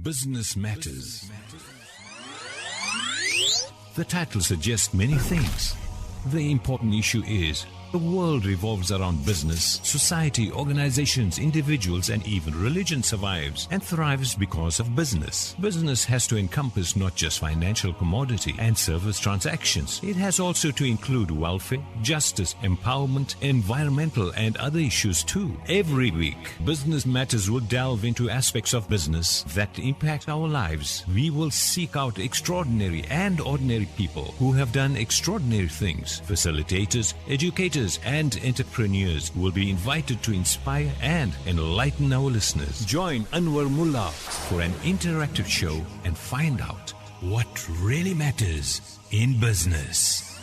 Business Matters. The title suggests many things. The important issue is the world revolves around business, society, organizations, individuals, and even religion survives and thrives because of business. Business has to encompass not just financial commodity and service transactions. It has also to include welfare, justice, empowerment, environmental, and other issues too. Every week, Business Matters will delve into aspects of business that impact our lives. We will seek out extraordinary and ordinary people who have done extraordinary things. Facilitators, educators, and entrepreneurs will be invited to inspire and enlighten our listeners. Join Anwar Mullah for an interactive show and find out what really matters in business.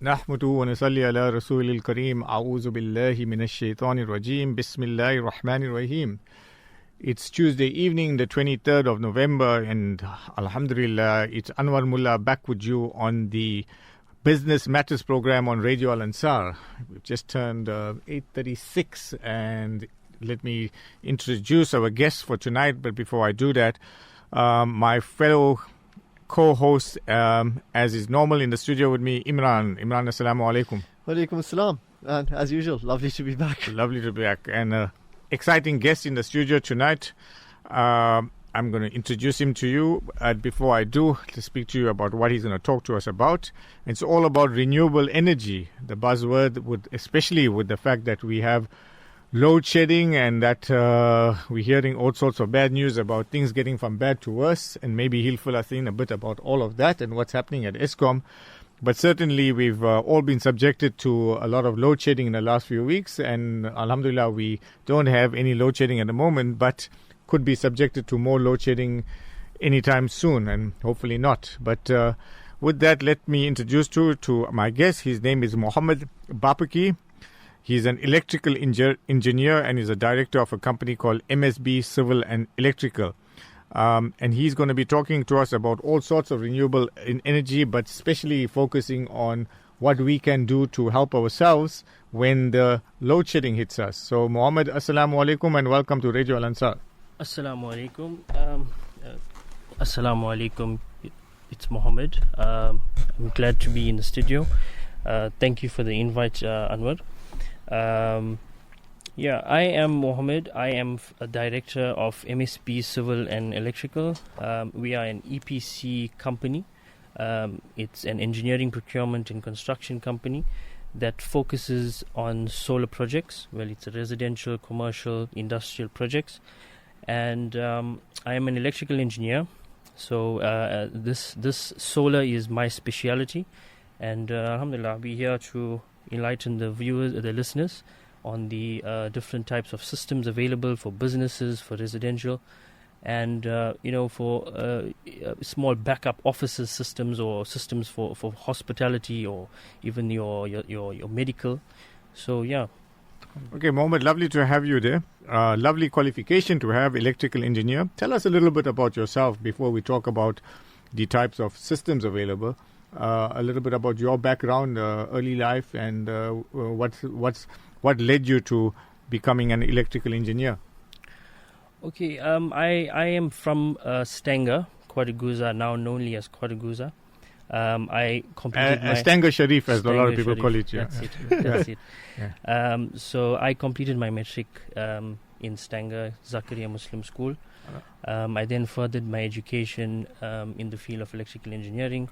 نحمده ونصلي على رسول الكريم أعوذ بالله من الشيطان الرجيم بسم الله الرحمن الرحيم. It's Tuesday evening, the 23rd of November, and Alhamdulillah, it's Anwar Mullah back with you on the Business Matters program on Radio Al Ansar. We've just turned 8:36, and let me introduce our guest for tonight. But before I do that, my fellow co-host, as is normal in the studio with me, Imran. Imran, assalamu alaikum. Wa alaikum assalam. And as usual, lovely to be back. Lovely to be back. And exciting guest in the studio tonight. I'm going to introduce him to you. Before I do, to speak to you about what he's going to talk to us about. It's all about renewable energy, the buzzword, especially with the fact that we have load shedding and that we're hearing all sorts of bad news about things getting from bad to worse. And maybe he'll fill us in a bit about all of that and what's happening at ESCOM. But certainly we've all been subjected to a lot of load shedding in the last few weeks, and alhamdulillah we don't have any load shedding at the moment, but could be subjected to more load shedding anytime soon, and hopefully not. But with that, let me introduce you to my guest. His name is Mohammed Bapaki. He's an electrical engineer and is a director of a company called MSB Civil and Electrical. And he's going to be talking to us about all sorts of renewable energy, but especially focusing on what we can do to help ourselves when the load shedding hits us. So, Mohammed, assalamu alaikum and welcome to Radio Al Ansar. Assalamu alaikum. Assalamu alaikum. It's Mohammed. I'm glad to be in the studio. Thank you for the invite, Anwar. Yeah, I am Mohammed. I am a director of MSB Civil and Electrical. We are an EPC company. It's an engineering, procurement and construction company that focuses on solar projects. Well, it's a residential, commercial, industrial projects. And I am an electrical engineer. So this solar is my speciality. And alhamdulillah, I'll be here to enlighten the viewers, the listeners, on the different types of systems available for businesses, for residential, and for small backup offices systems or systems for hospitality or even your medical. So yeah. Okay, Mohammed, lovely to have you there. Lovely qualification to have, electrical engineer. Tell us a little bit about yourself before we talk about the types of systems available. A little bit about your background, early life, and what led you to becoming an electrical engineer? Okay, I am from Stanger, Quadiguza, now known as Quadiguza. I completed my Stanger Sharif, as a lot of people Sharif. call it. Yeah. That's it. That's it. Yeah. So I completed my matric in Stanger Zakaria Muslim School. I then furthered my education in the field of electrical engineering.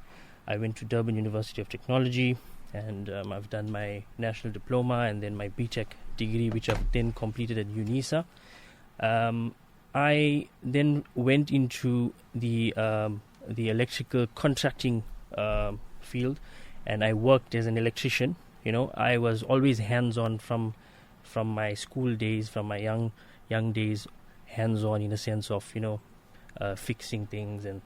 I went to Durban University of Technology, and I've done my national diploma and then my BTech degree, which I've then completed at UNISA. I then went into the electrical contracting field, and I worked as an electrician. I was always hands-on from my school days, from my young days, hands-on in a sense of fixing things, and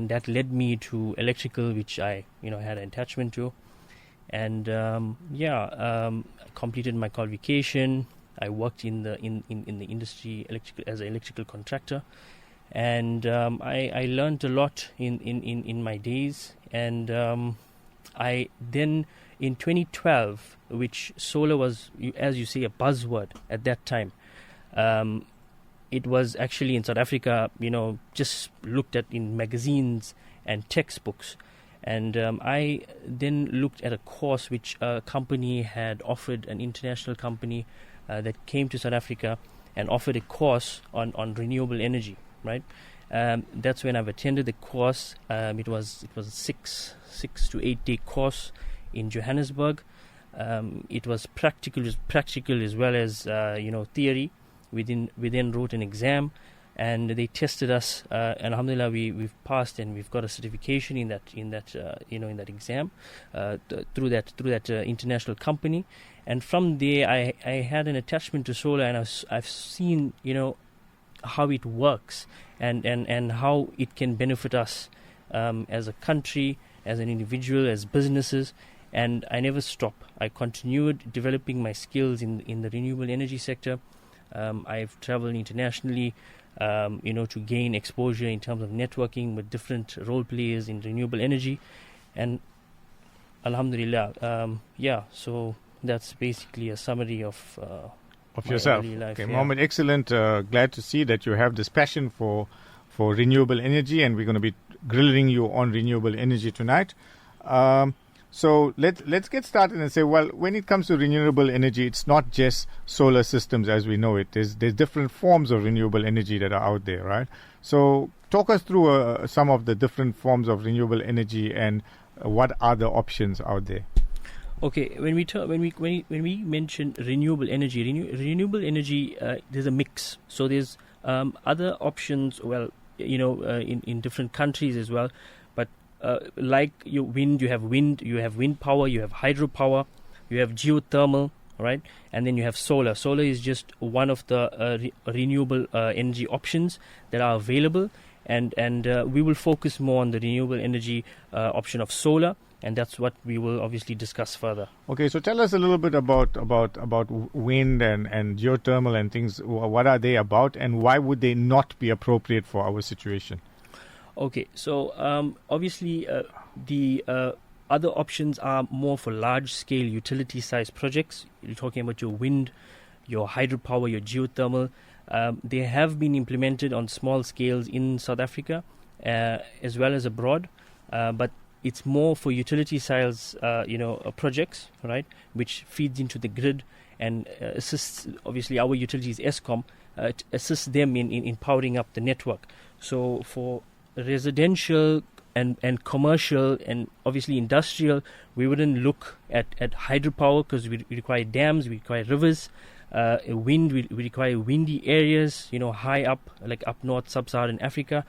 that led me to electrical, which I had an attachment to. And completed my qualification. I worked in the industry as an electrical contractor, and I learned a lot in my days. And I then in 2012, which solar was, as you say, a buzzword at that time. It was actually in South Africa, just looked at in magazines and textbooks. And I then looked at a course which a company had offered, an international company that came to South Africa and offered a course on renewable energy, right? That's when I've attended the course. It was a 6 to 8 day course in Johannesburg. It was practical as well as theory. We then wrote an exam, and they tested us. And alhamdulillah, we've passed, and we've got a certification in that exam through that international company. And from there, I had an attachment to solar, and I've seen how it works and how it can benefit us as a country, as an individual, as businesses. And I never stopped. I continued developing my skills in the renewable energy sector. I've traveled internationally, to gain exposure in terms of networking with different role players in renewable energy, and alhamdulillah, so that's basically a summary of yourself. Life, okay, Mohammed, excellent. Glad to see that you have this passion for renewable energy, and we're going to be grilling you on renewable energy tonight. So let's get started and say, well, when it comes to renewable energy, it's not just solar systems as we know it. There's different forms of renewable energy that are out there, right? So talk us through some of the different forms of renewable energy and what are the options out there. Okay, when we mention renewable energy, there's a mix. So there's other options. Well, in different countries as well. But like your wind, you have wind power, you have hydropower, you have geothermal, right? And then you have solar. Solar is just one of the renewable energy options that are available, and we will focus more on the renewable energy option of solar, and that's what we will obviously discuss further. Okay, so tell us a little bit about wind and geothermal and things. What are they about, and why would they not be appropriate for our situation? Okay, so obviously the other options are more for large-scale utility-sized projects. You're talking about your wind, your hydropower, your geothermal. They have been implemented on small scales in South Africa as well as abroad, but it's more for utility-size, projects, right, which feeds into the grid and assists, obviously, our utilities, Eskom, assists them in powering up the network. So for residential and commercial and obviously industrial, we wouldn't look at hydropower because we require dams, we require rivers. Wind, we require windy areas, high up, like up north, sub-Saharan Africa,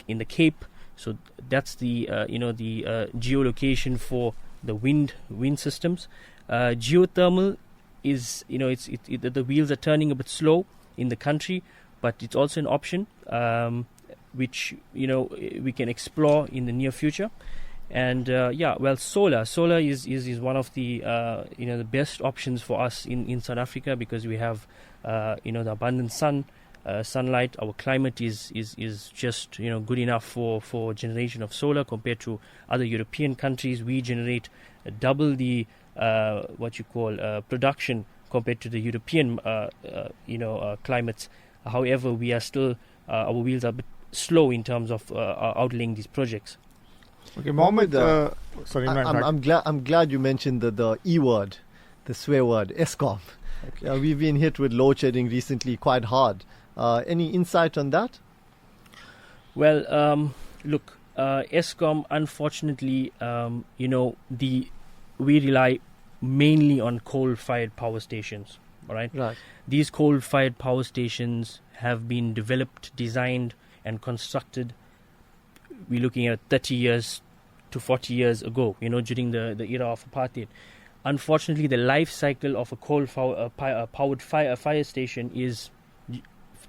in the Cape. So that's the geolocation for the wind systems. Geothermal is, the wheels are turning a bit slow in the country, but it's also an option which we can explore in the near future. And solar is one of the the best options for us in South Africa, because we have the abundant sunlight. Our climate is just good enough for generation of solar compared to other European countries. We generate double the production compared to the European climates. However, we are still our wheels are a bit slow in terms of outlaying these projects. Okay, Mohammed. Sorry, I'm glad you mentioned the E word, the swear word, Eskom. Okay. We've been hit with load shedding recently quite hard. Any insight on that? Well, look, Eskom, unfortunately, we rely mainly on coal-fired power stations. All right. Right. These coal-fired power stations have been developed, designed, and constructed. We're looking at 30 years to 40 years ago, during the era of apartheid. Unfortunately, the life cycle of a coal-powered fire station is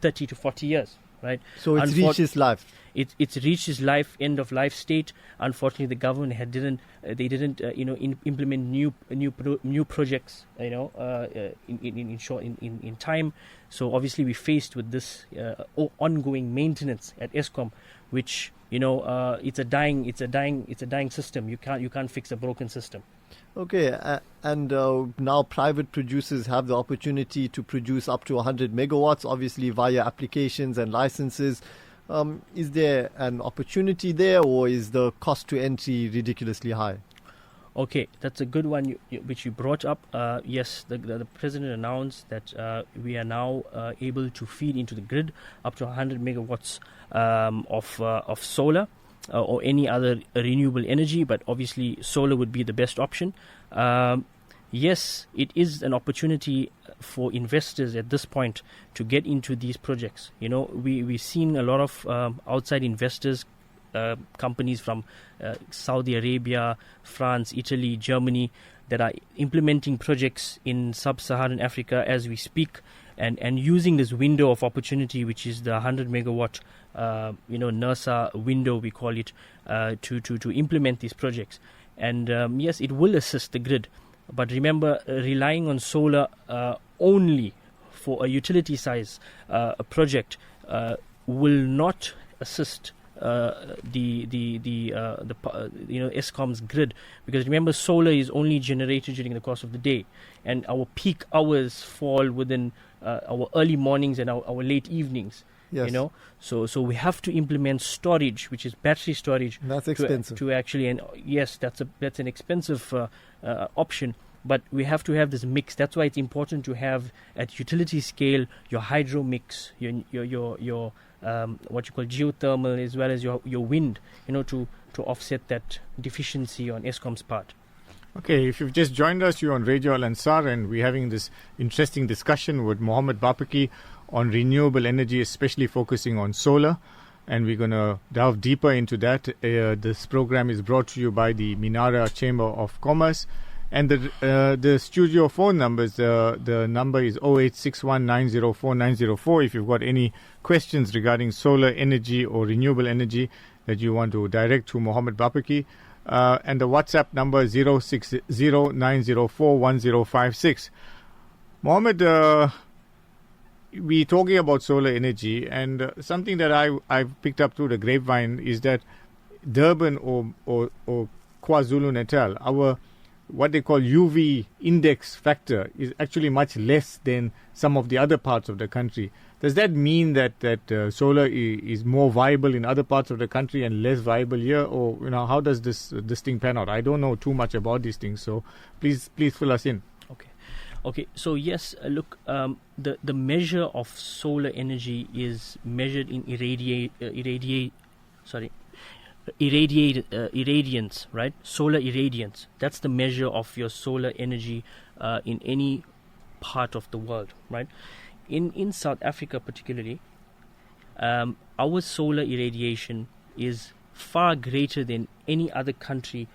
30 to 40 years, right? So it's reached its life. It's reached its end of life state. Unfortunately, the government didn't implement new projects, in time. So obviously, we're faced with this ongoing maintenance at Eskom, which it's a dying system. You can't fix a broken system. Okay, and now private producers have the opportunity to produce up to 100 megawatts, obviously via applications and licenses. Is there an opportunity there, or is the cost to entry ridiculously high? Okay, that's a good one which you brought up. Yes, the president announced that we are now able to feed into the grid up to 100 megawatts of solar. Or any other renewable energy, but obviously solar would be the best option. Yes, it is an opportunity for investors at this point to get into these projects. You know, we've seen a lot of outside investors, companies from Saudi Arabia, France, Italy, Germany, that are implementing projects in sub-Saharan Africa as we speak, and using this window of opportunity, which is the 100 megawatt NERSA window, we call it, to implement these projects. And yes, it will assist the grid. But remember, relying on solar only for a utility size project will not assist Eskom's grid, because remember, solar is only generated during the course of the day, and our peak hours fall within our early mornings and our late evenings. Yes. You know, so we have to implement storage, which is battery storage. That's expensive. To actually, and yes, that's an expensive option. But we have to have this mix. That's why it's important to have at utility scale your hydro mix, your what you call geothermal, as well as your wind. You know, to offset that deficiency on Eskom's part. Okay, if you've just joined us, you're on Radio Al Ansar, and we're having this interesting discussion with Mohammed Bapaki on renewable energy, especially focusing on solar. And we're going to delve deeper into that. This program is brought to you by the Minara Chamber of Commerce. And the studio phone numbers, the number is 0861904904. If you've got any questions regarding solar energy or renewable energy that you want to direct to Mohammed Bapaki. And the WhatsApp number is 0609041056. Mohammed, we're talking about solar energy, and something that I've picked up through the grapevine is that Durban or KwaZulu-Natal, our what they call UV index factor is actually much less than some of the other parts of the country. Does that mean that solar is more viable in other parts of the country and less viable here, or how does this thing pan out? I don't know too much about these things, so please fill us in. Okay. So yes, look, the measure of solar energy is measured in irradiance, right? Solar irradiance. That's the measure of your solar energy in any part of the world, right? In South Africa particularly, our solar irradiation is far greater than any other country,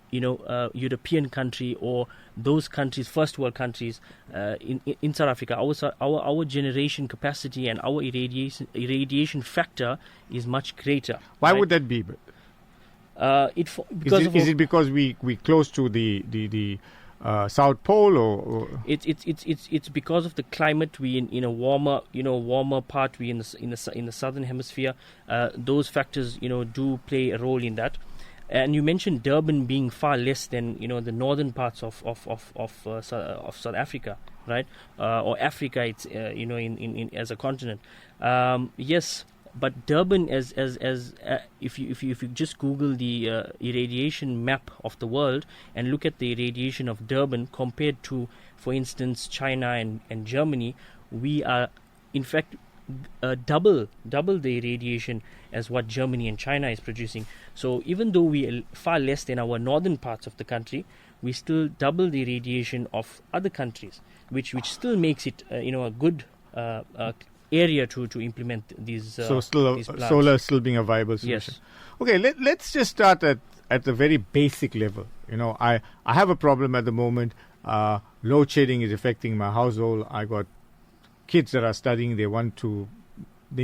European country or those countries, first world countries. In South Africa, our generation capacity and our irradiation factor is much greater. Why right? would that be? Is it because we close to the South Pole, or it's because of the climate. We in a warmer part. We in the southern hemisphere. Those factors do play a role in that. And you mentioned Durban being far less than the northern parts of South Africa, right? Or Africa, it's in as a continent. Yes, but Durban as if you just Google the irradiation map of the world and look at the irradiation of Durban compared to, for instance, China and Germany, we are in fact double the irradiation as what Germany and China is producing. So even though we are far less than our northern parts of the country, we still double the irradiation of other countries, which still makes it a good area to implement these. So these plants. Solar still being a viable solution. Yes. Okay, let's just start at the very basic level. I have a problem at the moment. Load shedding is affecting my household. I got kids that are studying. They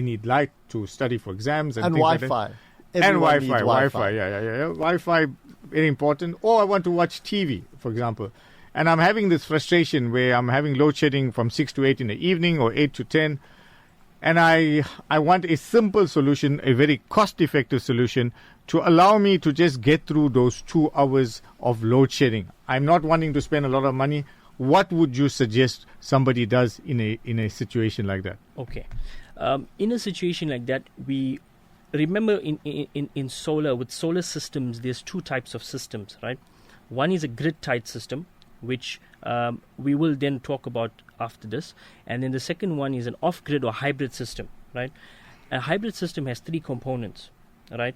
need light to study for exams and Wi-Fi. And Wi-Fi. Yeah. Wi-Fi, very important. Or I want to watch TV, for example. And I'm having this frustration where I'm having load shedding from 6 to 8 in the evening or 8 to 10. and I want a simple solution, a very cost-effective solution to allow me to just get through those 2 hours of load shedding. I'm not wanting to spend a lot of money. What would you suggest somebody does in a situation like that? Okay. In a situation like that, we remember in solar, with solar systems, there's 2 types of systems, right? One is a grid-tied system, which we will then talk about after this. And then the second one is an off-grid or hybrid system, right? A hybrid system has 3 components, right?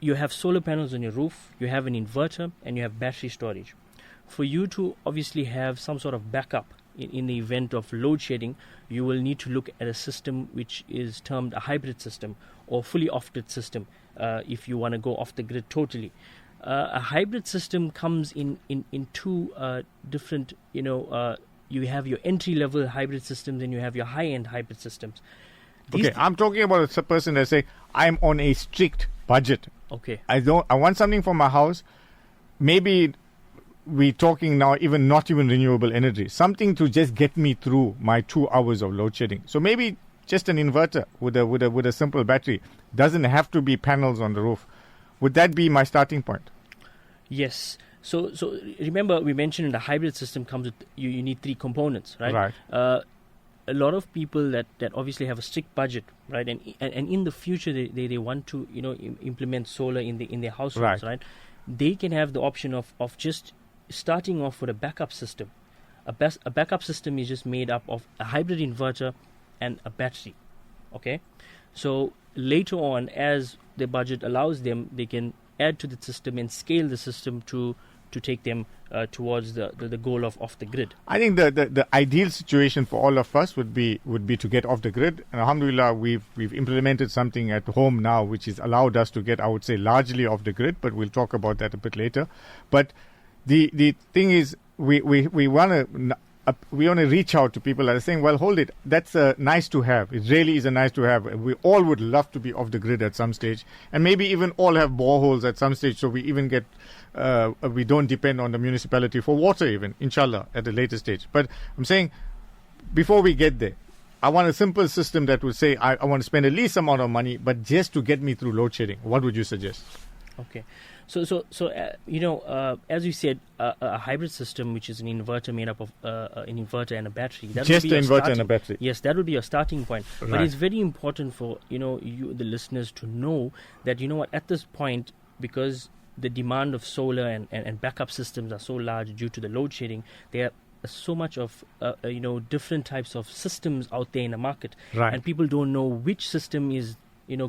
You have solar panels on your roof, you have an inverter, and you have battery storage. For you to obviously have some sort of backup in the event of load shedding, you will need to look at a system which is termed a hybrid system or fully off-grid system if you want to go off the grid totally. A hybrid system comes in 2 different, you have your entry-level hybrid systems and you have your high-end hybrid systems. I'm talking about a person that say, I'm on a strict budget. Okay. I want something for my house. Maybe we're talking now not even renewable energy, something to just get me through my 2 hours of load shedding. So maybe just an inverter with a simple battery. Doesn't have to be panels on the roof. Would that be my starting point? Yes. So remember, we mentioned in the hybrid system comes with you need 3 components, right? Right. A lot of people that obviously have a strict budget, right, and in the future they want to implement solar in their households, right? They can have the option of just starting off with a backup system. A backup system is just made up of a hybrid inverter and a battery. Okay, so later on, as their budget allows them, they can add to the system and scale the system to take them towards the goal of off the grid. I think the ideal situation for all of us would be to get off the grid. And alhamdulillah, we've implemented something at home now which has allowed us to get, I would say, largely off the grid, but we'll talk about that a bit later. But the thing is, we want to reach out to people that are saying, well, hold it, that's nice to have. It really is a nice to have. We all would love to be off the grid at some stage, and maybe even all have boreholes at some stage, so we even get we don't depend on the municipality for water even, inshallah, at a later stage. But I'm saying, before we get there, I want a simple system that would say, I want to spend the least amount of money, but just to get me through load shedding. What would you suggest? Okay. So as you said, a hybrid system, which is an inverter made up of an inverter and a battery. Just an inverter and a battery. Yes, that would be your starting point. Right. But it's very important for you, the listeners, to know that at this point, because the demand of solar and backup systems are so large due to the load shedding, there are so much of different types of systems out there in the market, right. And people don't know which system is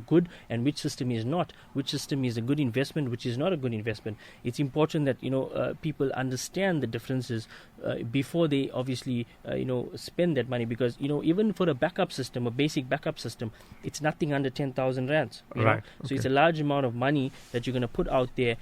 good and which system is not, which system is a good investment, which is not a good investment. It's important that people understand the differences before they obviously spend that money, because even for a backup system, a basic backup system, it's nothing under 10,000 rands, right. So Okay. it's a large amount of money that you're going to put out there.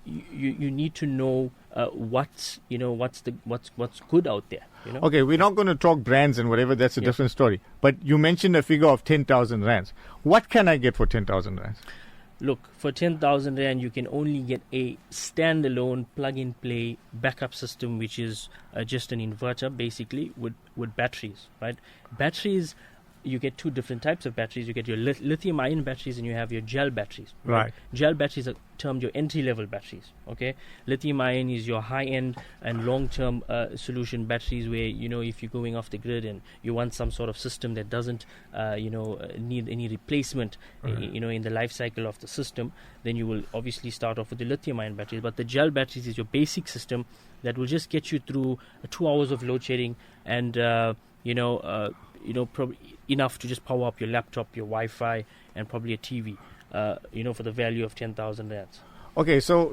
You need to know what's good out there. Okay, we're not going to talk brands and whatever. That's a different story. But you mentioned a figure of 10,000 rands. What can I get for 10,000 rands? Look, for 10,000 rand, you can only get a standalone plug-and-play backup system, which is just an inverter, basically, with batteries, right? Batteries, you get 2 different types of batteries. You get your lithium ion batteries and you have your gel batteries. Right. Gel batteries are termed your entry-level batteries. Okay. Lithium ion is your high-end and long-term solution batteries, where if you're going off the grid and you want some sort of system that doesn't need any replacement, in the life cycle of the system, then you will obviously start off with the lithium ion batteries. But the gel batteries is your basic system that will just get you through 2 hours of load shedding and probably enough to just power up your laptop, your Wi-Fi, and probably a TV, for the value of 10,000 rands. Okay, so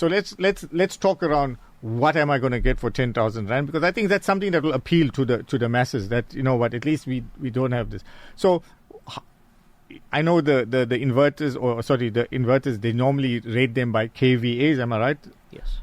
let's talk around what am I going to get for 10,000 rand, because I think that's something that will appeal to the masses. That at least we don't have this. So I know the inverters, they normally rate them by kVAs. Am I right? Yes.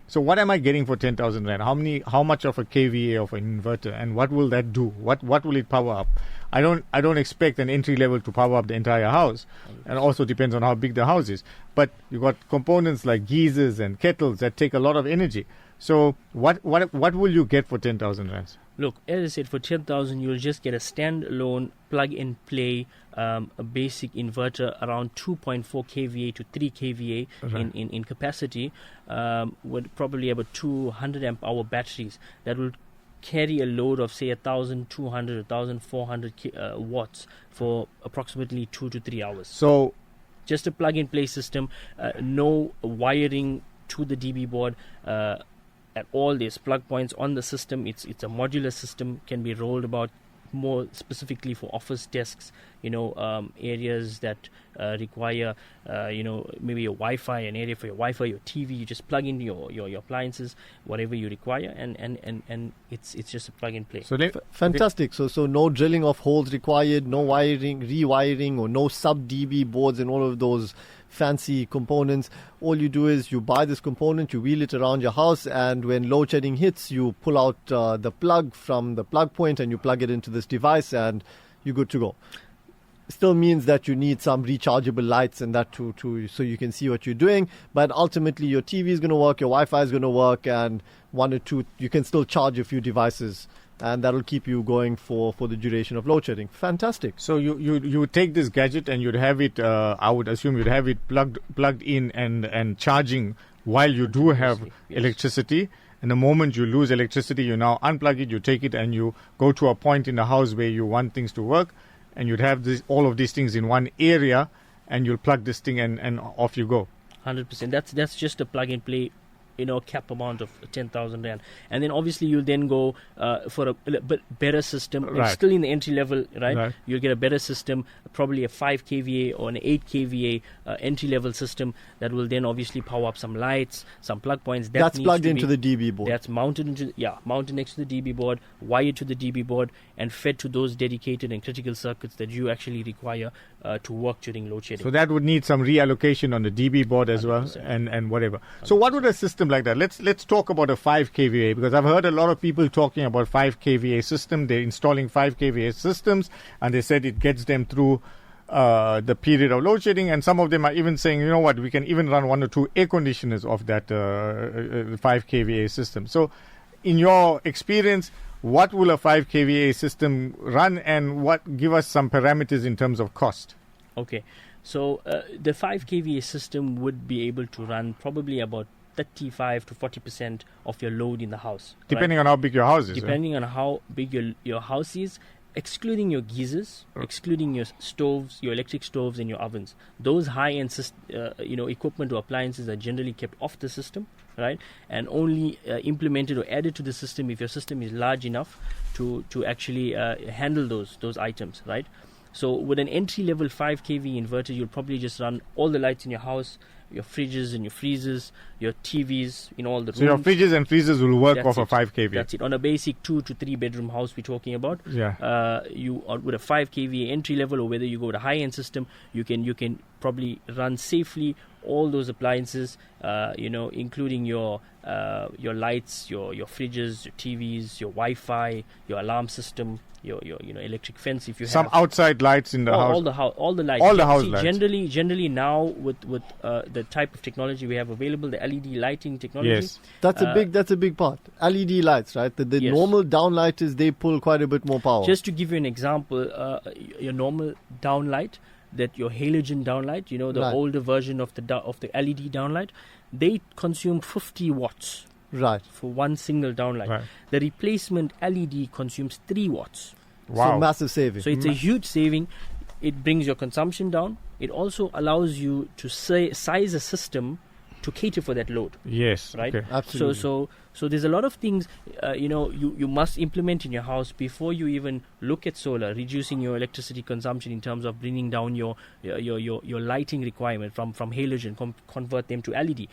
So what am I getting for 10,000 rand? How much of a kVA of an inverter, and what will that do? What will it power up? I don't expect an entry level to power up the entire house, and also depends on how big the house is. But you got components like geysers and kettles that take a lot of energy. So what will you get for 10,000 rands? Look, as I said, for 10,000, you'll just get a standalone plug-and-play, a basic inverter around 2.4 kVA to 3 kVA in capacity, with probably about 200 amp hour batteries that will carry a load of say 1,200, 1,400 watts for approximately 2 to 3 hours. So just a plug-and-play system, no wiring to the DB board at all. There's plug points on the system. It's a modular system, can be rolled about more specifically for office desks, areas that require, maybe a Wi-Fi, an area for your Wi-Fi, your TV. You just plug in your appliances, whatever you require, and it's just a plug and play. So fantastic. So no drilling of holes required, no wiring, rewiring, or no sub DB boards and all of those fancy components. All you do is you buy this component, you wheel it around your house, and when load shedding hits, you pull out the plug from the plug point and you plug it into this device, and you're good to go. Still means that you need some rechargeable lights and that to so you can see what you're doing, but ultimately your TV is going to work, your Wi-Fi is going to work, and one or two, you can still charge a few devices, and that'll keep you going for the duration of load shedding. Fantastic. So you would take this gadget and you'd have it, I would assume you'd have it plugged in and charging while you do have electricity. And the moment you lose electricity, you now unplug it, you take it, and you go to a point in the house where you want things to work, and you'd have all of these things in one area, and you'll plug this thing and off you go. 100%. That's just a plug and play, cap amount of 10,000 rand, and then obviously you'll then go for a better system. Right. It's still in the entry level, right? You'll get a better system, probably a 5 kVA or an 8 kVA entry level system that will then obviously power up some lights, some plug points. That's plugged into the DB board. That's mounted next to the DB board, wired to the DB board, and fed to those dedicated and critical circuits that you actually require to work during load shedding. So that would need some reallocation on the DB board as 100%. Well, and whatever. 100%. So what would a system like that? Let's talk about a 5 kVA, because I've heard a lot of people talking about 5 kVA system. They're installing 5 kVA systems, and they said it gets them through the period of load shedding, and some of them are even saying, we can even run 1 or 2 air conditioners off that 5 kVA system. So in your experience, what will a 5 kVA system run, and give us some parameters in terms of cost? Okay, so the 5 kVA system would be able to run probably about 35 to 40% of your load in the house. Depending on how big your house is. Depending on how big your house is, excluding your geysers, excluding your stoves, your electric stoves and your ovens. Those high-end equipment or appliances are generally kept off the system, right? And only implemented or added to the system if your system is large enough to actually handle those items, right? So with an entry-level 5 kV inverter, you'll probably just run all the lights in your house, your fridges and your freezers, your TVs in all the rooms. So your fridges and freezers will work off a 5 kV. That's it. On a basic 2 to 3 bedroom house we're talking about. Yeah. You with a 5 kVA entry level, or whether you go with a high end system, you can probably run safely all those appliances, including your lights, your fridges, your TVs, your Wi-Fi, your alarm system, your electric fence if you some have outside lights in the house. All the lights. All the house lights. Generally now with the type of technology we have available, the LED lighting technology. Yes. That's a big part. LED lights, right? The yes. normal downlighters, they pull quite a bit more power. Just to give you an example, your normal downlight, that your halogen downlight, the older version of the LED downlight, they consume 50 watts. Right. For one single downlight. Right. The replacement LED consumes 3 watts. Wow. So massive saving. So it's a huge saving. It brings your consumption down. It also allows you to size a system to cater for that load. Yes. Right? Okay. Absolutely. So there's a lot of things you must implement in your house before you even look at solar, reducing your electricity consumption in terms of bringing down your lighting requirement from halogen, convert them to LED.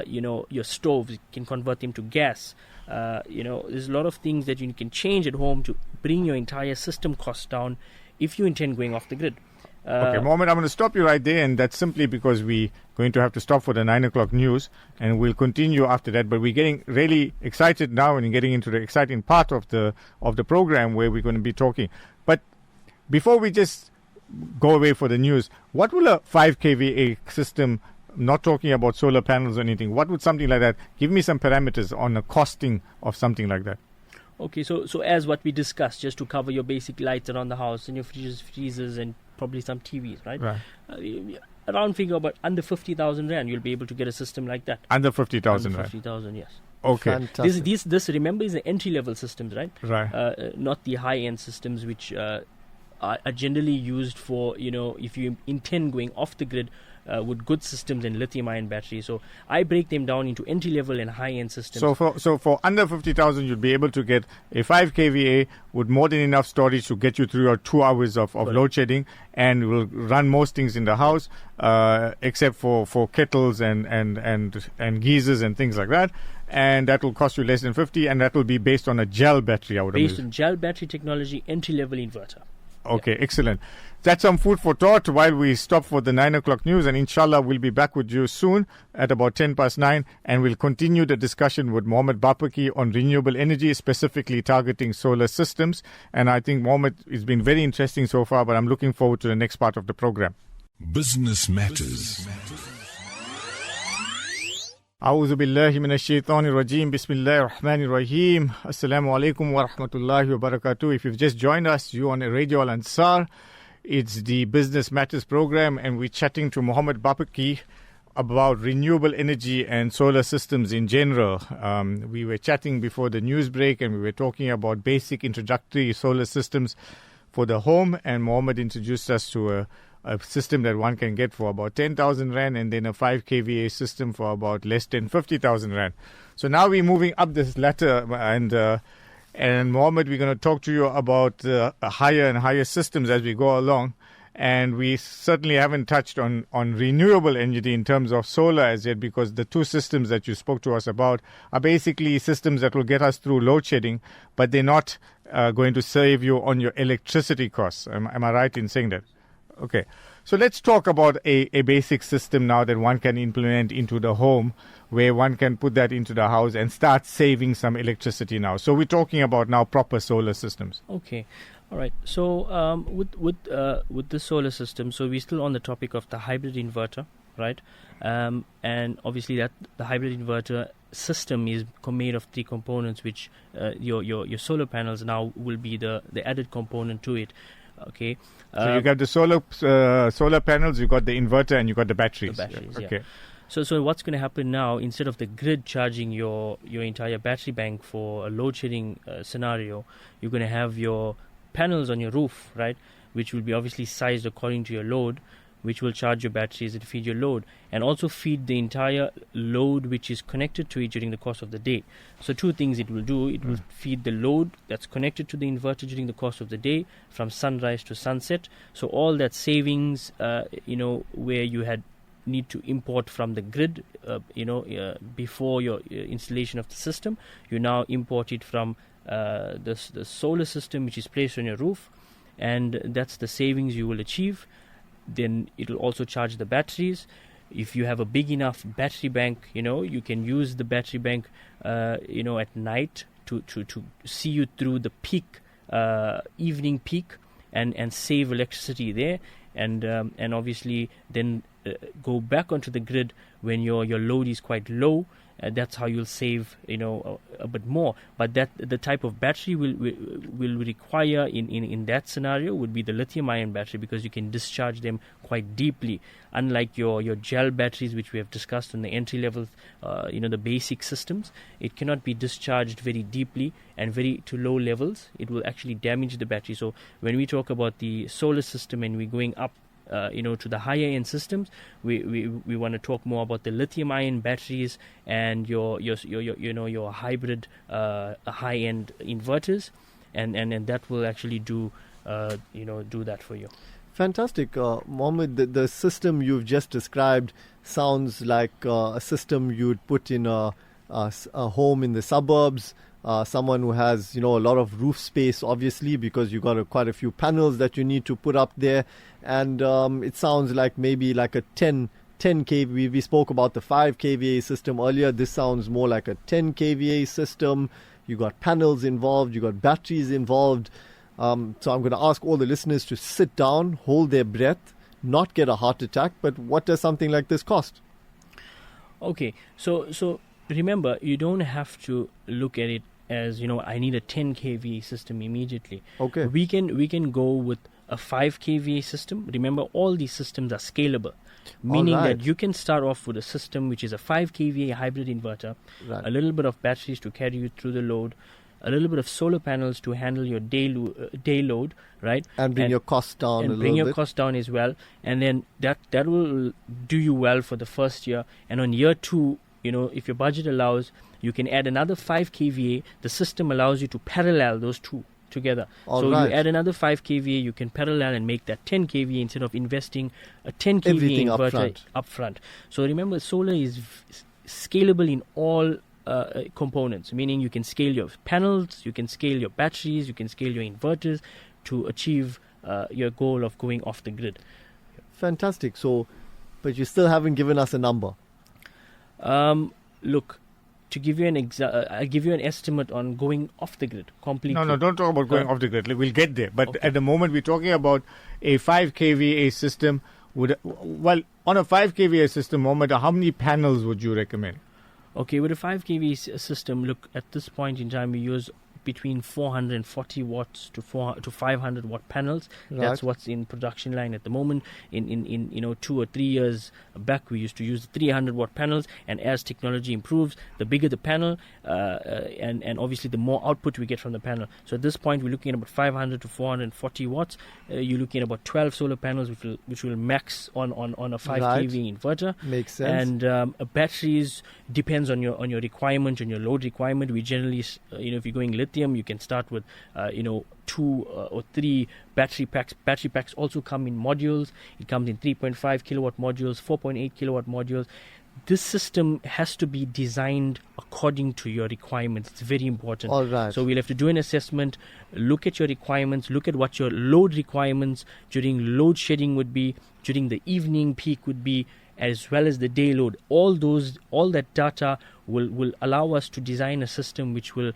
Your stoves, you can convert them to gas. There's a lot of things that you can change at home to bring your entire system cost down if you intend going off the grid. Okay, Mohammed, I'm going to stop you right there, and that's simply because we're going to have to stop for the 9 o'clock news, and we'll continue after that. But we're getting really excited now and getting into the exciting part of the program where we're going to be talking. But before we just go away for the news, what will a 5 kVA system not talking about solar panels or anything, what would something like that, give me some parameters on the costing of something like that. Okay, so as what we discussed, just to cover your basic lights around the house and your fridges, freezers, and probably some TVs, right? Right. Around figure about under 50,000 rand, you'll be able to get a system like that. Under 50,000 rand. 50,000, yes. Okay. Fantastic. This remember is the entry level systems, right? Right. Not the high end systems, which are generally used for, if you intend going off the grid with good systems and lithium ion batteries. So I break them down into entry level and high end systems. So for under 50,000, you'd be able to get a 5 kVA with more than enough storage to get you through your 2 hours of load shedding, and will run most things in the house, except for kettles and geysers and things like that. And that will cost you less than 50, and that will be based on a gel battery, I would imagine. Based on gel battery technology, entry level inverter. Okay, excellent. That's some food for thought while we stop for the 9 o'clock news, and inshallah we'll be back with you soon at about 9:10, and we'll continue the discussion with Mohammed Bapaki on renewable energy, specifically targeting solar systems. And I think Mohammed, it's been very interesting so far, but I'm looking forward to the next part of the program. Business Matters. A'udhu billahi minash shaitanir rajim. Bismillahir rahmanir rahim. Assalamu alaikum wa rahmatullahi wa barakatuh. If you've just joined us, you're on Radio Al Ansar. It's the Business Matters program, and we're chatting to Mohammed Bapaki about renewable energy and solar systems in general. We were chatting before the news break, and we were talking about basic introductory solar systems for the home, and Mohammed introduced us to a system that one can get for about 10,000 rand, and then a 5 kVA system for about less than 50,000 rand. So now we're moving up this ladder, and Mohammed, we're going to talk to you about higher and higher systems as we go along. And we certainly haven't touched on renewable energy in terms of solar as yet, because the two systems that you spoke to us about are basically systems that will get us through load shedding, but they're not going to save you on your electricity costs. Am I right in saying that? Okay, so let's talk about a basic system now that one can implement into the home, where one can put that into the house and start saving some electricity now. So we're talking about now proper solar systems. Okay, all right. So with the solar system, so we're still on the topic of the hybrid inverter, right? And obviously that the hybrid inverter system is made of three components, which your solar panels now will be the added component to it. Okay. So you got the solar panels, you got the inverter, and you got the batteries. Yeah. Okay. So what's going to happen now? Instead of the grid charging your entire battery bank for a load shedding scenario, you're going to have your panels on your roof, right? Which will be obviously sized according to your load, which will charge your batteries and feed your load, and also feed the entire load which is connected to it during the course of the day. So two things it will do. It will feed the load that's connected to the inverter during the course of the day from sunrise to sunset. So all that savings, where you had need to import from the grid, before your installation of the system, you now import it from the solar system which is placed on your roof, and that's the savings you will achieve. Then it will also charge the batteries. If you have a big enough battery bank, you can use the battery bank, at night to see you through the peak, evening peak, and save electricity there, and obviously then go back onto the grid when your load is quite low. That's how you'll save, a bit more. But that the type of battery will require in that scenario would be the lithium ion battery, because you can discharge them quite deeply. Unlike your gel batteries, which we have discussed on the entry level, the basic systems, it cannot be discharged very deeply and very to low levels. It will actually damage the battery. So when we talk about the solar system and we're going up, to the higher end systems, we want to talk more about the lithium ion batteries and your hybrid high end inverters, and that will actually do that for you. Fantastic, Mohammed. The system you've just described sounds like a system you'd put in a home in the suburbs. Someone who has a lot of roof space, obviously, because you got quite a few panels that you need to put up there, and it sounds like maybe like a 10 kVA. We spoke about the 5 kVA system earlier. This sounds more like a 10 kVA system. You got panels involved, you got batteries involved. So I'm going to ask all the listeners to sit down, hold their breath, not get a heart attack. But what does something like this cost? Okay, so remember, you don't have to look at it as, I need a 10 kVA system immediately. Okay. We can go with a 5 kVA system. Remember, all these systems are scalable, meaning right. that you can start off with a system which is a 5 kVA hybrid inverter, Right. a little bit of batteries to carry you through the load, a little bit of solar panels to handle your day load, right? And bring your costs down a and little bring your bit. costs down as well. And then that will do you well for the first year. And on year 2, if your budget allows, you can add another 5 kVA. The system allows you to parallel those two together. All right. You add another 5 kVA, you can parallel and make that 10 kVA instead of investing a 10 kVA Everything inverter upfront. So remember, solar is scalable in all components, meaning you can scale your panels, you can scale your batteries, you can scale your inverters to achieve your goal of going off the grid. Fantastic. So, but you still haven't given us a number. Look, to give you I'll give you an estimate on going off the grid completely. No, don't talk about going off the grid. We'll get there. But at the moment, we're talking about a 5 kVA system. On a 5 kVA system, Mohammed, how many panels would you recommend? Okay, with a 5 kV system, look, at this point in time, we use between 440 watts to 500 watt panels. Right. That's what's in production line at the moment. In 2 or 3 years back, we used to use 300 watt panels, and as technology improves, the bigger the panel, and obviously the more output we get from the panel. So at this point, we're looking at about 500 to 440 watts. You're looking at about 12 solar panels, which will max on a 5 Right. kV inverter. Makes sense. And batteries depends on your requirement, on your load requirement. We generally, if you're going lithium, you can start with 2 or 3 battery packs. Battery packs also come in modules. It comes in 3.5 kilowatt modules, 4.8 kilowatt modules. This system has to be designed according to your requirements. It's very important. All right. So we'll have to do an assessment, look at your requirements, look at what your load requirements during load shedding would be, during the evening peak would be, as well as the day load. All that data will allow us to design a system which will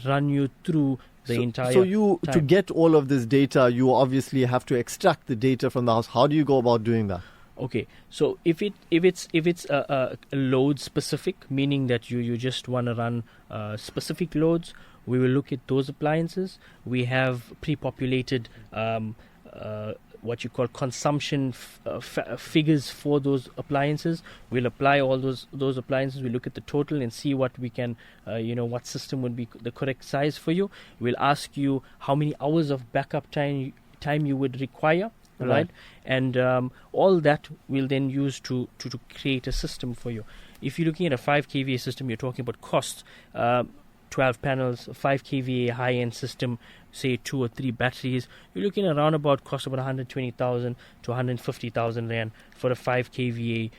run you through the entire So time. to get all of this data, you obviously have to extract the data from the house. How do you go about doing that? Okay, so if it's a load specific, meaning that you just want to run specific loads, we will look at those appliances. We have pre-populated what you call consumption figures for those appliances. We'll apply all those appliances. We look at the total and see what we can, what system would be the correct size for you. We'll ask you how many hours of backup time you would require. Right, and all that we'll then use to create a system for you. If you're looking at a 5 kVA system, you're talking about costs. 12 panels, 5 kVA high-end system, say 2 or 3 batteries. You're looking around about cost about 120,000 to 150,000 rand for a 5 kVA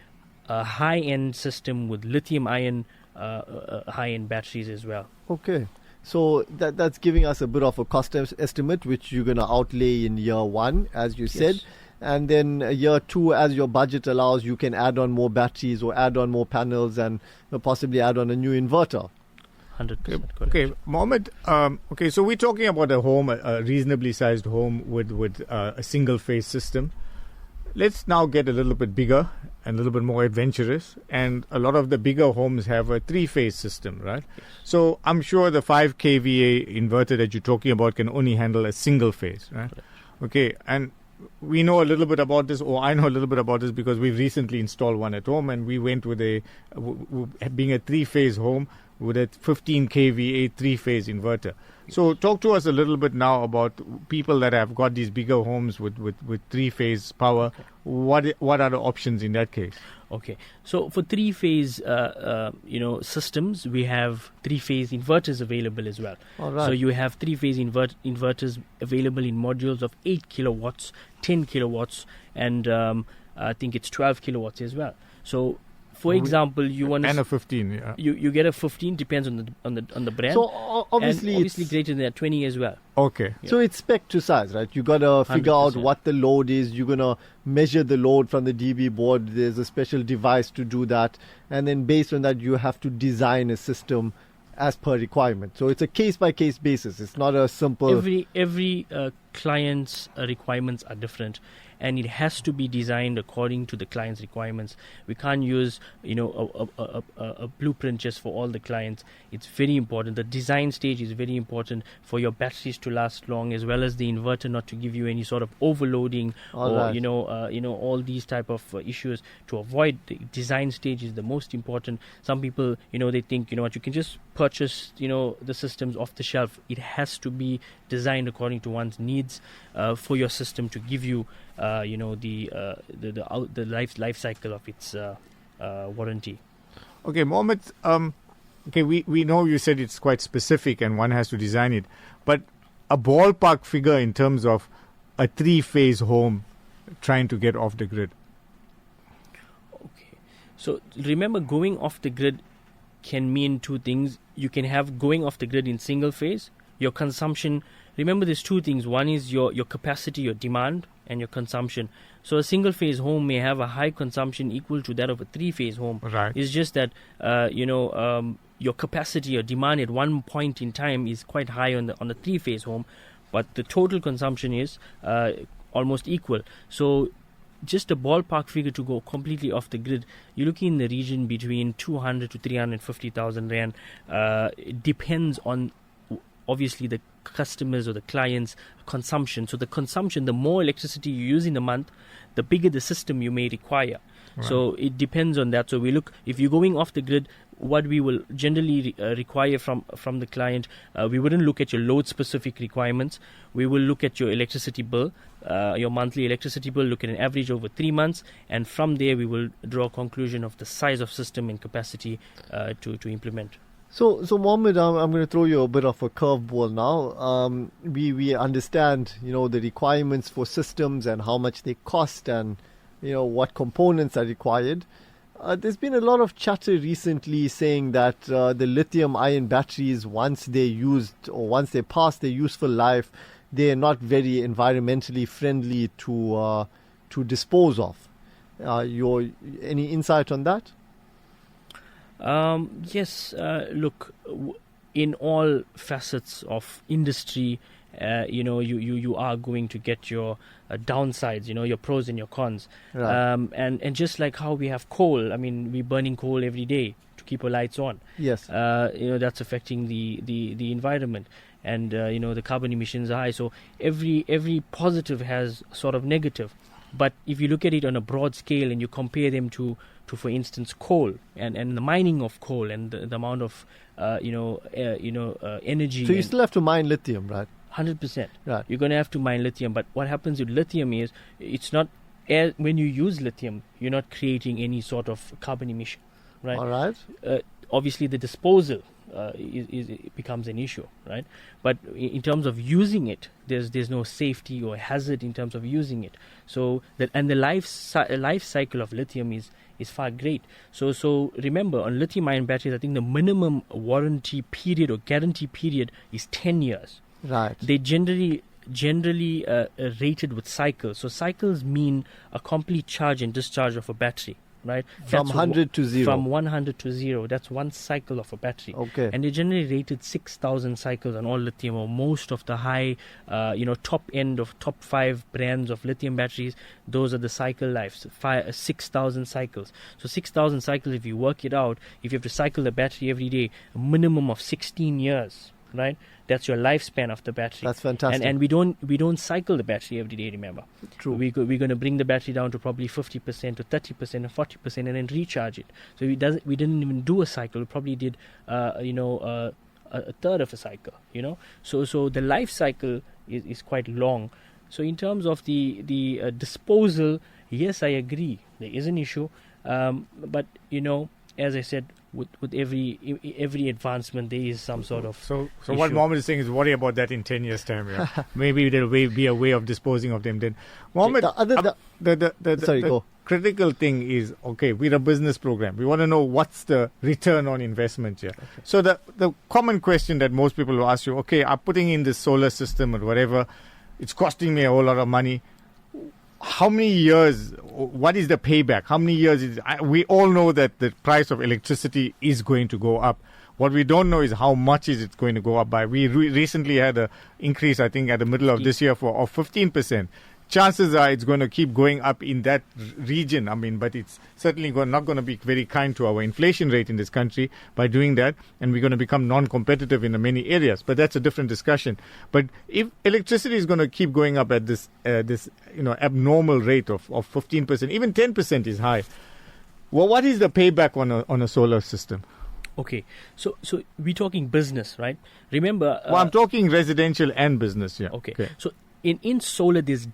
high-end system with lithium ion high-end batteries as well. Okay. So that's giving us a bit of a cost estimate, which you're going to outlay in year 1, as you said. And then year 2, as your budget allows, you can add on more batteries or add on more panels and possibly add on a new inverter. 100% correct. Okay, Mohammed. So we're talking about a home, a reasonably sized home with a single phase system. Let's now get a little bit bigger and a little bit more adventurous. And a lot of the bigger homes have a 3-phase system, right? Yes. So I'm sure the 5 kVA inverter that you're talking about can only handle a single phase, right? Correct. Okay, and we know a little bit about this, or I know a little bit about this because we've recently installed one at home, and we went with being a 3-phase home with a 15 kVA 3-phase inverter. So talk to us a little bit now about people that have got these bigger homes with 3-phase power. Okay. What are the options in that case? Okay, so for 3-phase systems, we have 3-phase inverters available as well. All right. So you have 3-phase inverters available in modules of 8 kilowatts, 10 kilowatts, and I think it's 12 kilowatts as well. So, for example, you want and a 15, yeah. You get a 15, depends on the brand. So obviously, and obviously greater than that, 20 as well. Okay. Yeah. So it's spec to size, right? You got to figure out 100%. what the load is. You're going to measure the load from the DB board. There's a special device to do that. And then based on that, you have to design a system as per requirement. So it's a case-by-case basis. It's not a simple... Every client's requirements are different, and it has to be designed according to the client's requirements. We can't use, a blueprint just for all the clients. It's very important. The design stage is very important for your batteries to last long, as well as the inverter not to give you any sort of overloading all these type of issues. To avoid, the design stage is the most important. Some people, they think, you can just purchase, the systems off the shelf. It has to be designed according to one's needs for your system to give you the life cycle of its warranty. Okay, Mohammed. We know you said it's quite specific and one has to design it, but a ballpark figure in terms of a 3-phase home trying to get off the grid. Okay, so remember, going off the grid can mean two things. You can have going off the grid in single phase. Your consumption, remember there's two things. One is your capacity, your demand, and your consumption. So a single phase home may have a high consumption equal to that of a 3-phase home. Right. It's just that your capacity, your demand at one point in time is quite high on the 3-phase home, but the total consumption is almost equal. So just a ballpark figure to go completely off the grid, you're looking in the region between 200 to 350,000 rand. It depends on obviously the customers or the client's consumption. So the consumption, the more electricity you use in a month, the bigger the system you may require. Right. So it depends on that. So we look, if you're going off the grid, what we will generally require from the client, we wouldn't look at your load specific requirements. We will look at your electricity bill, your monthly electricity bill, look at an average over 3 months, and from there we will draw a conclusion of the size of system and capacity to implement. So Mohammed, I'm going to throw you a bit of a curveball now. We understand, the requirements for systems and how much they cost and, what components are required. There's been a lot of chatter recently saying that the lithium ion batteries, once they're used or once they pass their useful life, they're not very environmentally friendly to dispose of. Any insight on that? Yes, look, in all facets of industry, you are going to get your downsides, your pros and your cons. Right. And just like how we have coal, we're burning coal every day to keep our lights on. Yes. That's affecting the environment, and the carbon emissions are high. So every positive has sort of negative. But if you look at it on a broad scale and you compare them to for instance, coal and the mining of coal and the amount of energy. So you still have to mine lithium, right? 100%. Right. You're going to have to mine lithium. But what happens with lithium is it's not when you use lithium, you're not creating any sort of carbon emission, right? All right. Obviously, the disposal it becomes an issue, right? But in terms of using it, there's no safety or hazard in terms of using it. So the life cycle of lithium is far great. So remember, on lithium ion batteries, I think the minimum warranty period or guarantee period is 10 years. Right. They generally rated with cycles. So cycles mean a complete charge and discharge of a battery. Right? From 100 to 0. From 100 to 0. That's one cycle of a battery. Okay. And they generally rated 6,000 cycles on all lithium, or most of the high, top end of top 5 brands of lithium batteries. Those are the cycle lives, 6,000 cycles. So 6,000 cycles, if you work it out, if you have to cycle the battery every day, a minimum of 16 years, right? That's your lifespan of the battery. That's fantastic. And we don't cycle the battery every day, remember. True. We're going to bring the battery down to probably 50% to 30% and 40% and then recharge it. So we didn't even do a cycle. We probably did a third of a cycle, So the life cycle is quite long. So in terms of the disposal, yes, I agree. There is an issue. But, as I said, with every advancement, there is some sort of So what Mohammed is saying is worry about that in 10 years' time. Yeah. Maybe there will be a way of disposing of them then. Mohammed, the critical thing is, okay, we're a business program. We want to know what's the return on investment here. Okay. So the common question that most people will ask you, okay, I'm putting in this solar system or whatever, it's costing me a whole lot of money. How many years, what is the payback? How many years we all know that the price of electricity is going to go up. What we don't know is how much is it going to go up by. We recently had an increase, I think, at the middle of this year of 15%. Chances are it's going to keep going up in that region. I mean, but it's certainly not going to be very kind to our inflation rate in this country by doing that, and we're going to become non-competitive in many areas. But that's a different discussion. But if electricity is going to keep going up at this abnormal rate of 15%, even 10% is high. Well, what is the payback on a solar system? Okay, so we're talking business, right? Remember, I'm talking residential and business. Yeah. Okay. So in solar, there's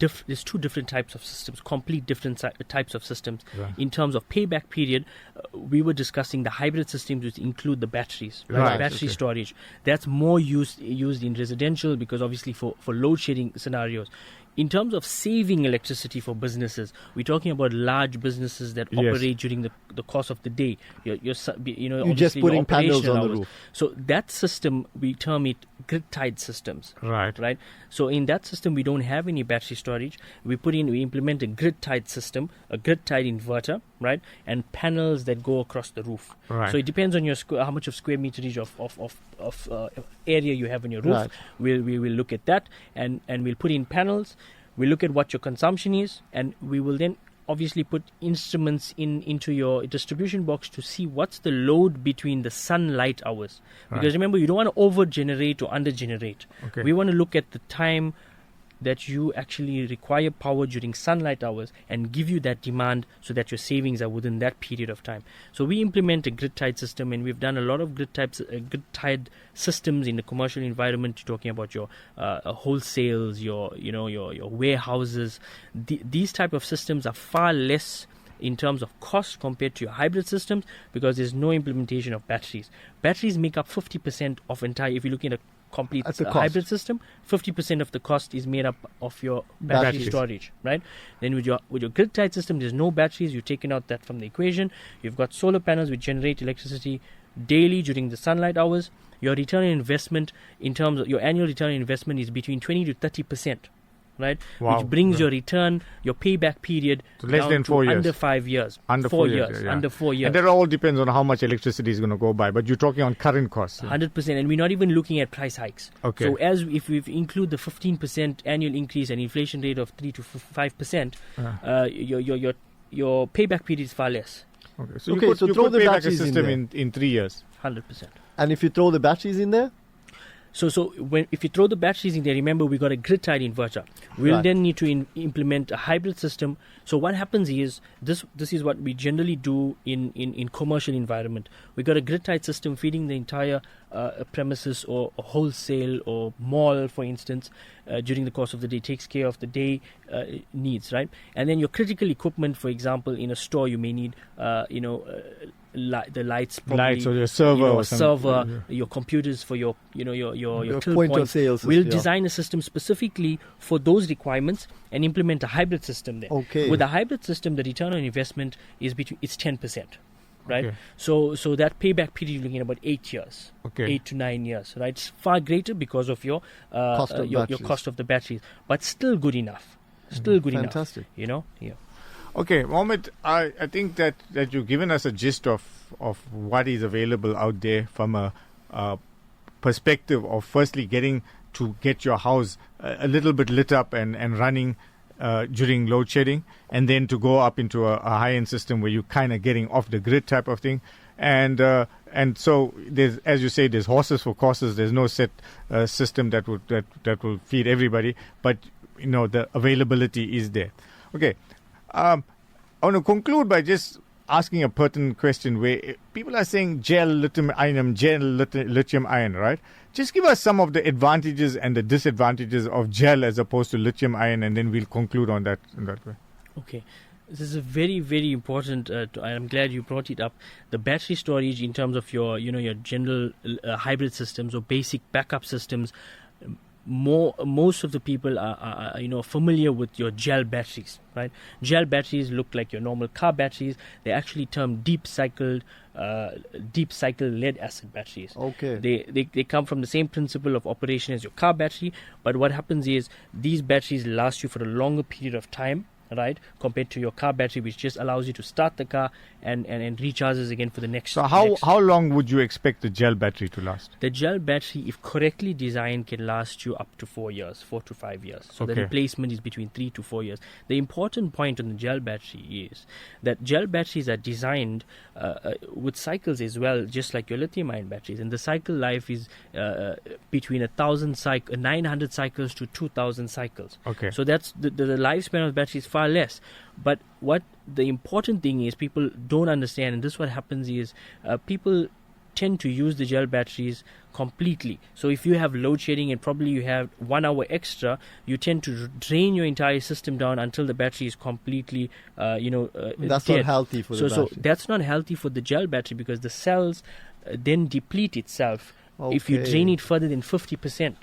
two different types of systems, complete different types of systems. Right. In terms of payback period, we were discussing the hybrid systems, which include the batteries, right? Battery storage. That's more used in residential because obviously for load shedding scenarios. In terms of saving electricity for businesses, we're talking about large businesses that operate during the course of the day. You're just putting panels on the roof. So that system, we term it grid-tied systems. Right. So in that system, we don't have any battery storage. We implement a grid-tied system, a grid-tied inverter, right, and panels that go across the roof. Right. So it depends on your how much of square meterage of area you have on your roof. Right. We will look at that, and we'll put in panels. We'll look at what your consumption is, and we will then obviously put instruments into your distribution box to see what's the load between the sunlight hours. Because remember, you don't want to over-generate or under-generate. Okay. We want to look at the time that you actually require power during sunlight hours and give you that demand so that your savings are within that period of time. So we implement a grid-tied system, and we've done a lot of grid-tied systems in the commercial environment. You're talking about your wholesales, your warehouses. These type of systems are far less in terms of cost compared to your hybrid systems because there's no implementation of batteries. Batteries make up 50% of entire, if you're looking at a complete hybrid system, 50% of the cost is made up of your battery storage, right? Then with your grid-tied system, there's no batteries. You've taken out that from the equation. You've got solar panels which generate electricity daily during the sunlight hours. Your return on investment, in terms of your annual return on investment, is between 20 to 30%. Right, wow. Which brings your return, your payback period to less than 4 years, under 5 years, under 4 years, under 4 years. And that all depends on how much electricity is going to go by. But you're talking on current costs, 100%, and we're not even looking at price hikes. Okay. So if we include the 15% annual increase and inflation rate of 3 to 5%, your payback period is far less. Okay, so you throw the pay back a batteries system in 3 years. 100%. And if you throw the batteries in there? So if you throw the batteries in there, remember we got a grid-tied inverter. We'll then need to implement a hybrid system. So what happens is, this is what we generally do in commercial environment. We got a grid-tied system feeding the entire premises or wholesale or mall, for instance, during the course of the day, takes care of the day needs, right? And then your critical equipment, for example, in a store, you may need, the lights, probably, or your server, your computers for your till point of sale system. We'll design a system specifically for those requirements and implement a hybrid system there. Okay. With a hybrid system, the return on investment is it's 10%. Right, okay. So that payback period, you're looking at about 8 years, okay. 8 to 9 years. Right, it's far greater because of your cost of the batteries, but still good enough. Fantastic. enough. Yeah. Okay, Mohammed, I think that you've given us a gist of what is available out there from a perspective of firstly get your house a little bit lit up and running during load shedding, and then to go up into a high-end system where you're kind of getting off the grid type of thing. And so there's, as you say, there's horses for courses. There's no set system that will feed everybody, but the availability is there. Okay. I want to conclude by just asking a pertinent question where people are saying gel lithium ion, right? Just give us some of the advantages and the disadvantages of gel as opposed to lithium ion, and then we'll conclude on that in that way. Okay. This is a very, very important, I'm glad you brought it up. The battery storage in terms of your general hybrid systems or basic backup systems, most of the people are familiar with your gel batteries, right? Gel batteries look like your normal car batteries. They're actually termed deep cycle lead acid batteries. Okay. They come from the same principle of operation as your car battery, but what happens is these batteries last you for a longer period of time, right, compared to your car battery, which just allows you to start the car and recharges again for the next. So how long would you expect the gel battery to last? The gel battery, if correctly designed, can last you up to 4 to 5 years. So the replacement is between 3 to 4 years. The important point on the gel battery is that gel batteries are designed with cycles as well, just like your lithium-ion batteries, and the cycle life is between 900 cycles to 2,000 cycles. Okay. So that's the lifespan of the battery is far less. But what the important thing is, people don't understand, and this what happens is people tend to use the gel batteries completely. So if you have load shedding and probably you have 1 hour extra, you tend to drain your entire system down until the battery is completely that's dead. not healthy for the battery. So that's not healthy for the gel battery, because the cells then deplete itself if you drain it further than 50%.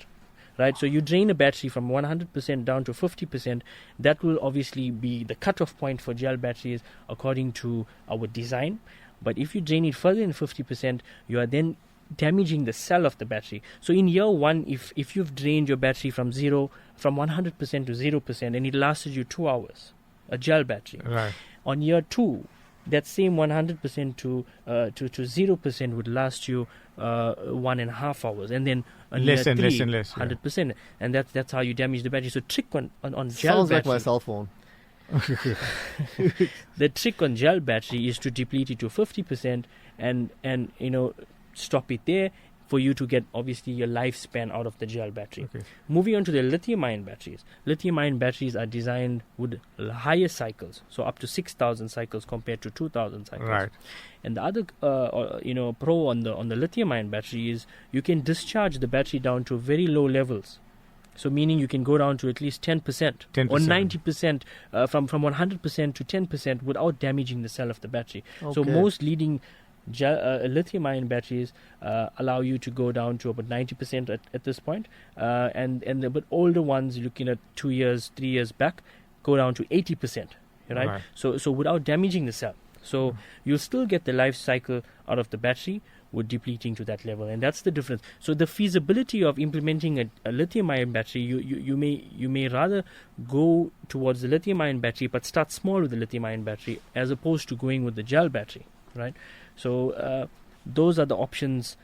Right, so you drain a battery from 100% down to 50%. That will obviously be the cutoff point for gel batteries according to our design. But if you drain it further than 50%, you are then damaging the cell of the battery. So in year one, if you've drained your battery from 100% to 0%, and it lasted you 2 hours, a gel battery. Right. On year two, that same 100% to 0% would last you 1.5 hours, and then less and less, 100%, and that's how you damage the battery. So trick on gel sounds battery, like my cell phone. the trick on gel battery is to deplete it to 50% and stop it there for you to get obviously your lifespan out of the gel battery. Okay. Moving on to the lithium-ion batteries. Lithium-ion batteries are designed with higher cycles, so up to 6,000 cycles compared to 2,000 cycles. Right. And the other pro on the lithium-ion battery is you can discharge the battery down to very low levels. So meaning you can go down to at least 10%. Or 90%, from 100% to 10% without damaging the cell of the battery. Okay. So most leading lithium-ion batteries allow you to go down to about 90% at this point, and the bit older ones, looking at 2 years, 3 years back, go down to 80%. Right? So without damaging the cell. So you'll still get the life cycle out of the battery with depleting to that level, and that's the difference. So the feasibility of implementing a lithium-ion battery, you may rather go towards the lithium-ion battery, but start small with the lithium-ion battery as opposed to going with the gel battery, right? So those are the options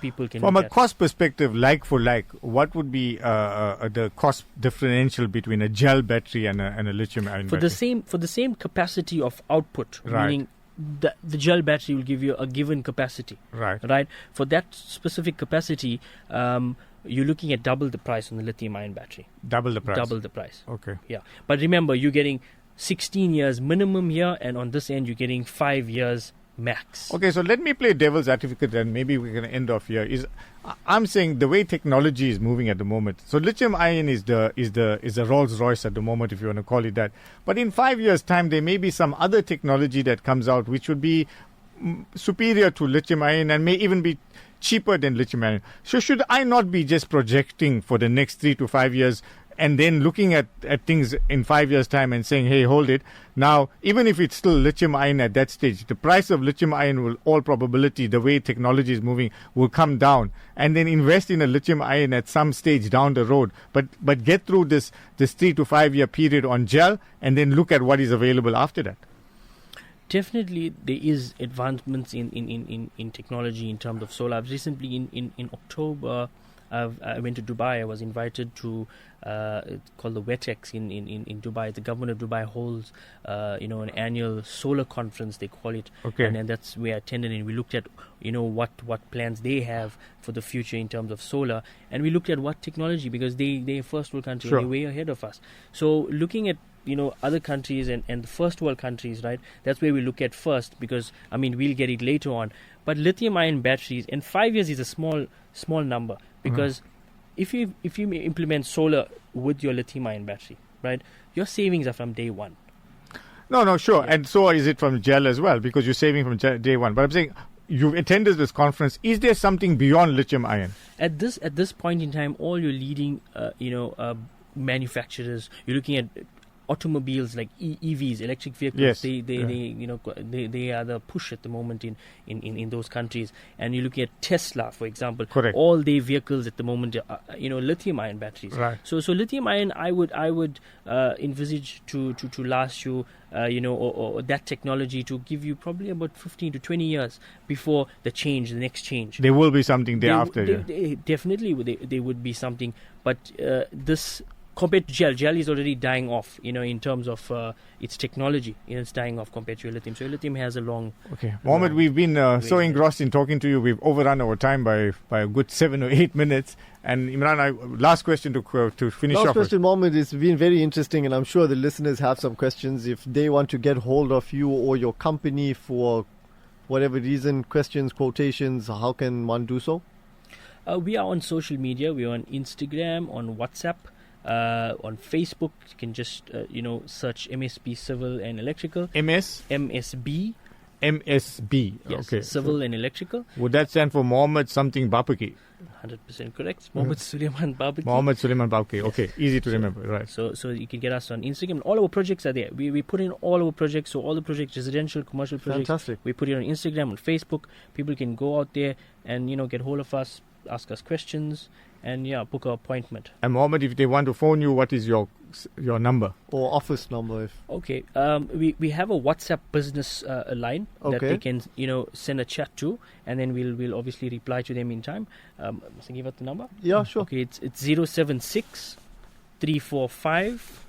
people can. From look a at. cost perspective, like for like, what would be the cost differential between a gel battery and a lithium-ion battery? For the same capacity of output, Right. meaning the gel battery will give you a given capacity. Right. For that specific capacity, you're looking at double the price on the lithium-ion battery. Double the price. Double the price. Okay. Yeah. But remember, you're getting 16 years minimum here, and on this end, you're getting 5 years max. Okay, so let me play devil's advocate, and maybe we're going to end off here. I'm saying the way technology is moving at the moment. So lithium ion is the Rolls Royce at the moment, if you want to call it that. But in 5 years' time, there may be some other technology that comes out which would be superior to lithium ion and may even be cheaper than lithium ion. So should I not be just projecting for the next 3 to 5 years and then looking at things in 5 years' time and saying, hey, hold it. Now, even if it's still lithium ion at that stage, the price of lithium ion will, all probability, the way technology is moving, will come down. And then invest in a lithium ion at some stage down the road. But get through this 3 to 5 year period on gel and then look at what is available after that. Definitely, there is advancements in technology in terms of solar. I've recently, in October, I went to Dubai. I was invited to it's called the WETEX in Dubai. The government of Dubai holds an annual solar conference, they call it. Okay. And that's where I attended, and we looked at what plans they have for the future in terms of solar, and we looked at what technology, because they're first world country, Sure. they're way ahead of us. So looking at other countries and the first world countries, right? That's where we look at first, because we'll get it later on. But lithium-ion batteries, and 5 years is a small number, because if you implement solar with your lithium-ion battery, right, your savings are from day one. No, sure. Yeah. And so is it from gel as well, because you're saving from day one. But I'm saying, you've attended this conference. Is there something beyond lithium-ion? At this point in time, all your leading manufacturers, you're looking at automobiles like EVs, electric vehicles. Yes. They are the push at the moment in those countries. And you look at Tesla, for example. Correct. All their vehicles at the moment are, lithium ion batteries. Right. So lithium ion, I would envisage to last you, or that technology to give you probably about 15 to 20 years before the next change. There will be something thereafter. Definitely, there would be something. But this, compared to gel is already dying off, in terms of its technology. It's dying off compared to lithium. So lithium has a long... Okay. Mohammed, we've been so engrossed in talking to you, we've overrun our time by a good 7 or 8 minutes. And Imran, last question to finish off. Last question, Mohammed, it's been very interesting, and I'm sure the listeners have some questions. If they want to get hold of you or your company for whatever reason, questions, quotations, how can one do so? We are on social media. We are on Instagram, on WhatsApp, on Facebook. You can just search MSB Civil and Electrical. MSB. Yes, okay. Civil and Electrical. Would that stand for Mohammed something Bapaki? 100% correct. Mohammed Suleiman Bapaki. Mohammed Suleiman Bapaki. Okay, yes. Easy to remember. Right. So you can get us on Instagram. All our projects are there. We put in all our projects. So all the projects, residential, commercial projects. Fantastic. We put it on Instagram, on Facebook. People can go out there and get hold of us, ask us questions, and book an appointment. And Mohammed, if they want to phone you, what is your number or office number? Okay, we have a WhatsApp business line that they can send a chat to, and then we'll obviously reply to them in time. So give out the number. Yeah, sure. Okay, it's 076 345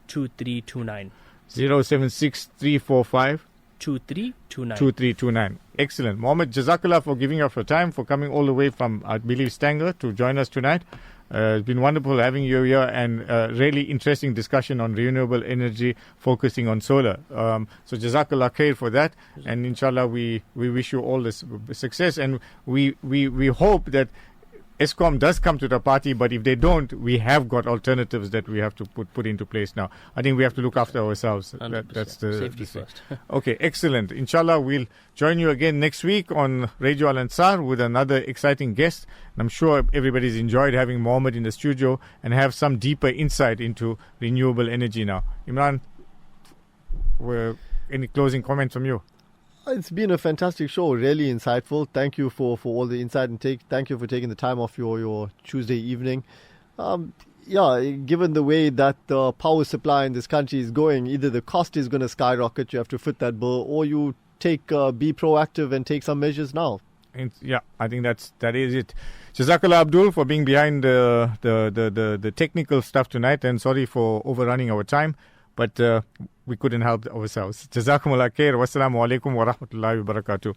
2329. 076 345 2329. Excellent. Mohammed, Jazakallah for giving up your time, for coming all the way from, I believe, Stanger to join us tonight. It's been wonderful having you here, and really interesting discussion on renewable energy, focusing on solar. So Jazakallah khair for that, and inshallah we wish you all this success, and we hope that ESCOM does come to the party, but if they don't, we have got alternatives that we have to put into place now. I think we have to look after ourselves. That's the safety first. Okay, excellent. Inshallah, we'll join you again next week on Radio Al Ansar with another exciting guest. And I'm sure everybody's enjoyed having Mohammed in the studio and have some deeper insight into renewable energy now. Imran, any closing comments from you? It's been a fantastic show, really insightful. Thank you for all the insight and thank you for taking the time off your Tuesday evening. Given the way that the power supply in this country is going, either the cost is going to skyrocket, you have to foot that bill, or you be proactive and take some measures now. I think that is it. Jazakallah Abdul for being behind the technical stuff tonight, and sorry for overrunning our time. But we couldn't help ourselves. Jazakumullah khair. Wassalamu alaikum wa rahmatullahi wa barakatuh.